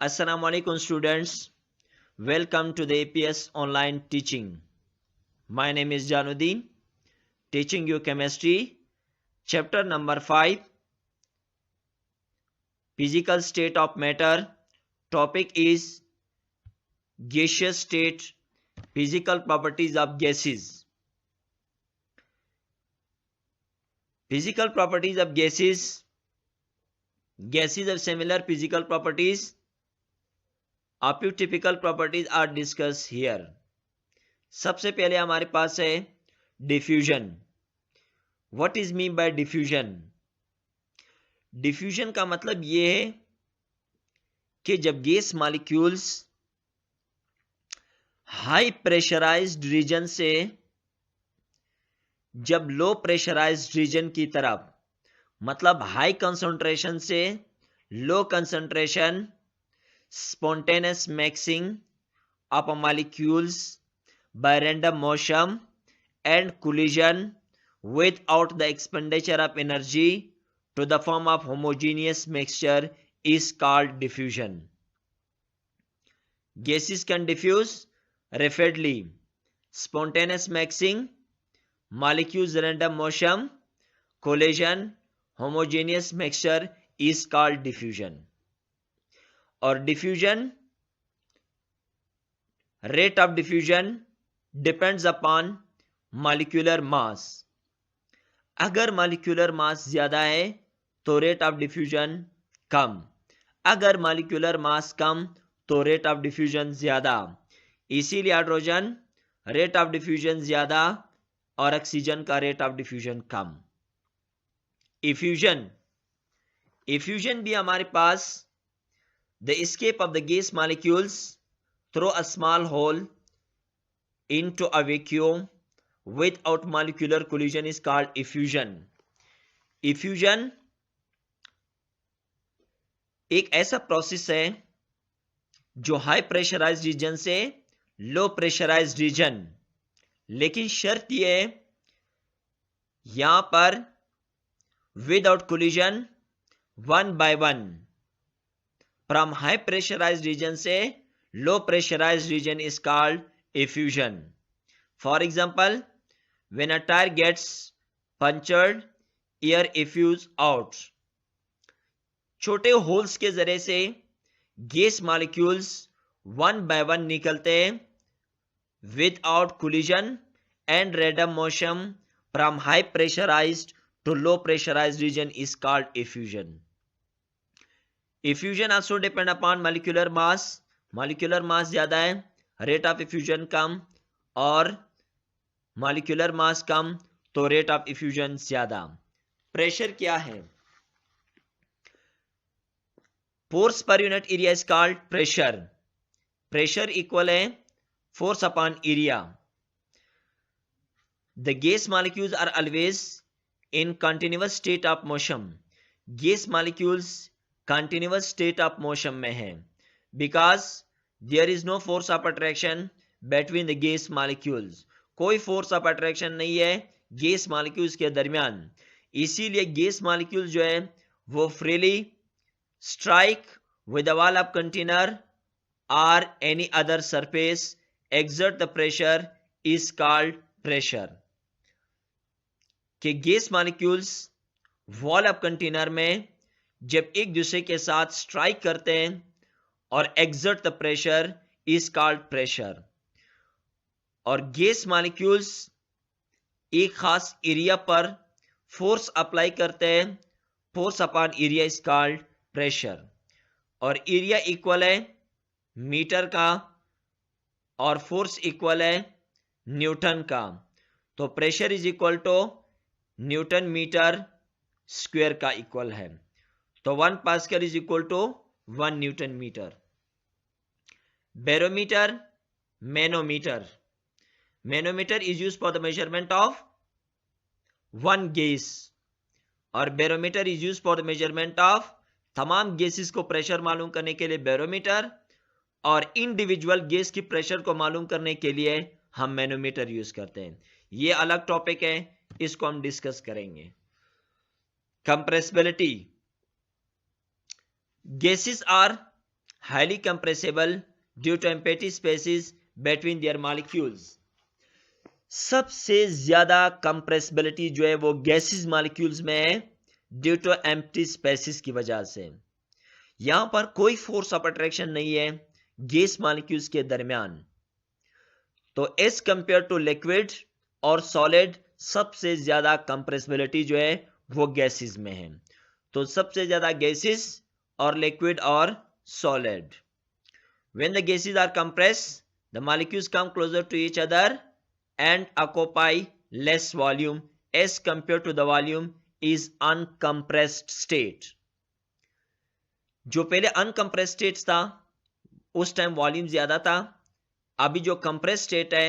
Assalamu alaikum students. Welcome to the APS online teaching. My name is Januddin, teaching you chemistry, chapter number 5, physical state of matter. Topic is gaseous state, physical properties of gases. Physical properties of gases. Gases have similar physical properties. A few typical properties are discussed here. सबसे पहले हमारे पास है diffusion. What is mean by diffusion? Diffusion का मतलब यह है कि जब gas molecules high pressurised region से जब लो प्रेशराइज्ड रीजन की तरफ, मतलब हाई कंसंट्रेशन से low concentration, spontaneous mixing of molecules by random motion and collision without the expenditure of energy to the form of homogeneous mixture is called diffusion. Gases can diffuse rapidly. Spontaneous mixing, molecules random motion, collision, homogeneous mixture is called diffusion. और diffusion, rate of diffusion depends upon molecular mass. अगर molecular mass ज्यादा है तो rate of diffusion कम, अगर molecular mass कम तो rate of diffusion ज्यादा. इसीलिए हाइड्रोजन रेट ऑफ डिफ्यूजन ज्यादा और ऑक्सीजन का रेट ऑफ डिफ्यूजन कम. इफ्यूजन. इफ्यूजन भी हमारे पास the escape of the gas molecules through a small hole into a vacuum without molecular collision is called effusion. Effusion एक ऐसा प्रोसेस है जो हाई प्रेशराइज्ड रीजन से लो प्रेशराइज्ड रीजन, लेकिन शर्त यह है यहां पर without collision, one by one, from high pressurised region से low pressurised region is called effusion. For example, when a tire gets punctured, air effuses out. छोटे holes के जरिए से gas molecules one by one निकलते हैं without collision and random motion from high pressurized to low pressurised region is called effusion. Effusion also depend upon molecular mass. Molecular mass ज्यादा है, rate of effusion कम, और molecular mass कम तो rate of effusion ज्यादा. Pressure क्या है? Force per unit area is called pressure. Pressure equal है force upon area. The gas molecules are always in continuous state of motion. Gas molecules continuous state of motion में है because there is no force of attraction between the gas molecules. कोई force of attraction नहीं है gas molecules के दरमियान. इसीलिए gas molecule जो है वो freely strike with the wall of container or any other surface, exert the pressure is called pressure. कि gas molecules wall of container में जब एक दूसरे के साथ स्ट्राइक करते हैं और exert the pressure is called pressure. और गैस मॉलिक्यूल्स एक खास एरिया पर फोर्स अप्लाई करते हैं, force upon area is called pressure. और एरिया इक्वल है मीटर का और फोर्स इक्वल है न्यूटन का, तो pressure is equal to newton metre square का इक्वल है. तो 1 pascal is equal to 1 newton metre. Barometer, manometer. Manometer is used for the measurement of one gas और barometer is used for the measurement of तमाम gases को pressure मालूम करने के लिए बैरोमीटर, और इंडिविजुअल गैस की प्रेशर को मालूम करने के लिए हम मैनोमीटर यूज करते हैं. ये अलग टॉपिक है, इसको हम डिस्कस करेंगे. Compressibility. Gases are highly compressible due to empty spaces between their molecules. सबसे ज्यादा कंप्रेसिबिलिटी जो है वो गैसेस मॉलिक्यूल्स में है ड्यू टू एम्प्टी स्पेसिस की वजह से। यहां पर कोई फोर्स ऑफ अट्रैक्शन नहीं है गैस मॉलिक्यूल्स के दरमियान। तो एज कंपेयर टू लिक्विड और सॉलिड सबसे ज्यादा कंप्रेसिबिलिटी जो है वो गैसेस में है। तो सबसे ज्यादा गैसेस और लिक्विड और solid. When the gases are compressed the molecules come closer to each other and occupy less volume as compared to the volume is uncompressed state. जो पहले uncompressed state था उस टाइम वॉल्यूम ज्यादा था, अभी जो compressed state है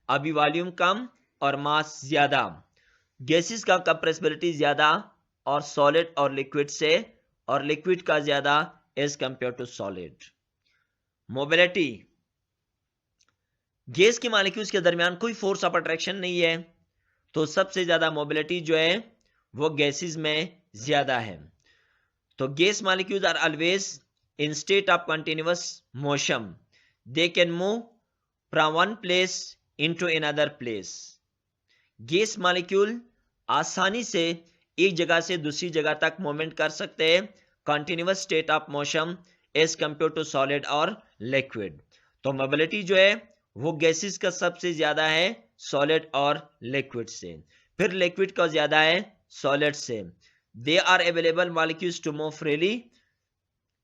अभी वॉल्यूम कम और मास ज्यादा। गैसेस का कंप्रेसिबिलिटी ज्यादा और सॉलिड और लिक्विड से, और लिक्विड का ज्यादा as compare to solid. Mobility, gas के मॉलिक्यूल्स के दरमियान कोई फोर्स ऑफ अट्रैक्शन नहीं है, तो सबसे ज्यादा मोबिलिटी जो है वो गैसेस में ज्यादा है। तो gas molecules are always in state of continuous motion, they can move from one place into another place. Gas molecule आसानी से एक जगह से दूसरी जगह तक मूवमेंट कर सकते हैं continuous state of motion as compare to solid और लिक्विड। तो मोबिलिटी जो है वो गैसेस का सबसे ज्यादा है सॉलिड और लिक्विड से, फिर लिक्विड का ज्यादा है सॉलिड से। They are available molecules to move freely.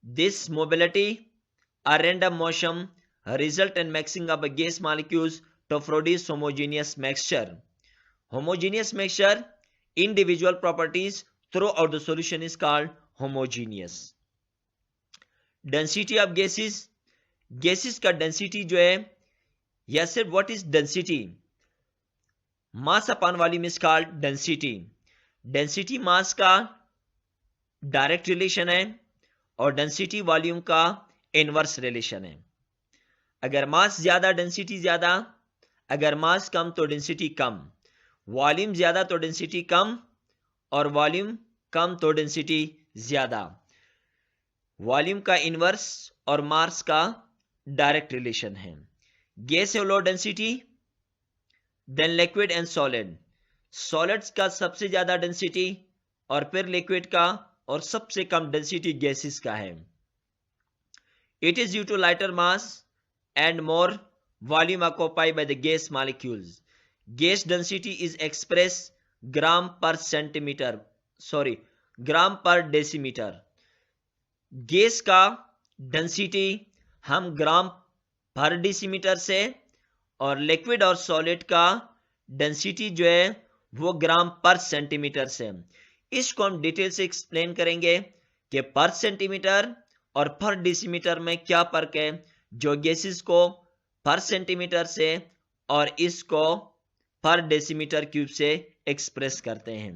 This mobility are random motion result in mixing of gas molecules to produce homogeneous mixture. Homogeneous mixture individual properties throughout the solution is called homogeneous. Density of gases, gases का density जो है, yes sir, what is density? Mass upon volume is called density. Density mass का direct relation है और density volume का inverse relation है। अगर मास ज्यादा डेंसिटी ज्यादा, अगर मास कम तो डेंसिटी कम, वॉल्यूम ज्यादा तो डेंसिटी कम और वॉल्यूम कम तो डेंसिटी ज्यादा। वॉल्यूम का इनवर्स और मास का डायरेक्ट रिलेशन है। गैस है low density than liquid and solid. Solids का सबसे ज्यादा डेंसिटी और फिर लिक्विड का, और सबसे कम डेंसिटी गैसेस का है। It is due to lighter mass and more volume occupied by the gas molecules. Gas density is express gram per centimetre, sorry ग्राम पर डेसीमीटर। गैस का डेंसिटी हम ग्राम पर डेसीमीटर से, और लिक्विड और सॉलिड का डेंसिटी जो है वो ग्राम पर सेंटीमीटर से। इसको हम डिटेल से एक्सप्लेन करेंगे कि पर सेंटीमीटर और पर डेसीमीटर में क्या फर्क है, जो गैसेस को पर सेंटीमीटर से और इसको पर डेसीमीटर क्यूब से एक्सप्रेस करते हैं।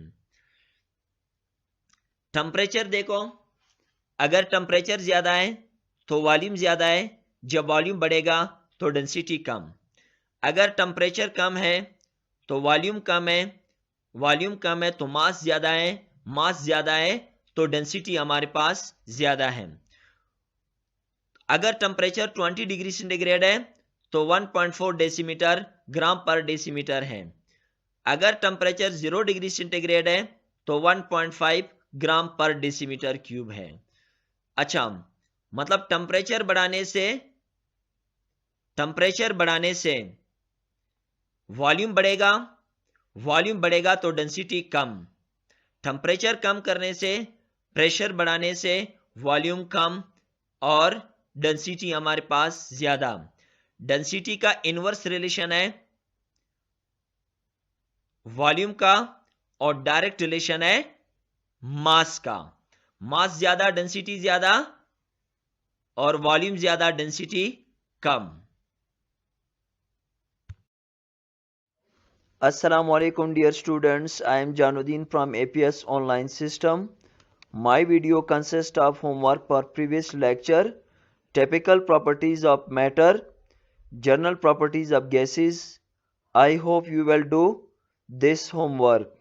टेम्परेचर देखो, अगर टेम्परेचर ज्यादा है तो वॉल्यूम ज्यादा है, जब वॉल्यूम बढ़ेगा तो डेंसिटी कम। अगर टेम्परेचर कम है तो वॉल्यूम कम है, वॉल्यूम कम है तो मास ज्यादा है, मास ज्यादा है तो डेंसिटी हमारे पास ज्यादा है। अगर टेम्परेचर 20 डिग्री सेंटीग्रेड है तो 1.4 डेसीमीटर ग्राम पर डेसीमीटर है। अगर टेम्परेचर 0 डिग्री सेंटीग्रेड है तो 1.5 ग्राम पर डेसीमीटर क्यूब है। अच्छा, मतलब टेम्परेचर बढ़ाने से वॉल्यूम बढ़ेगा, वॉल्यूम बढ़ेगा तो डेंसिटी कम। टेम्परेचर कम करने से, प्रेशर बढ़ाने से वॉल्यूम कम और डेंसिटी हमारे पास ज्यादा। डेंसिटी का इनवर्स रिलेशन है वॉल्यूम का और डायरेक्ट रिलेशन है मास का। मास ज्यादा डेंसिटी ज्यादा और वॉल्यूम ज्यादा density come. Assalamualaikum dear students, I am Januddin from APS online system. My video consists of homework for previous lecture, typical properties of matter, general properties of gases. I hope you will do this homework.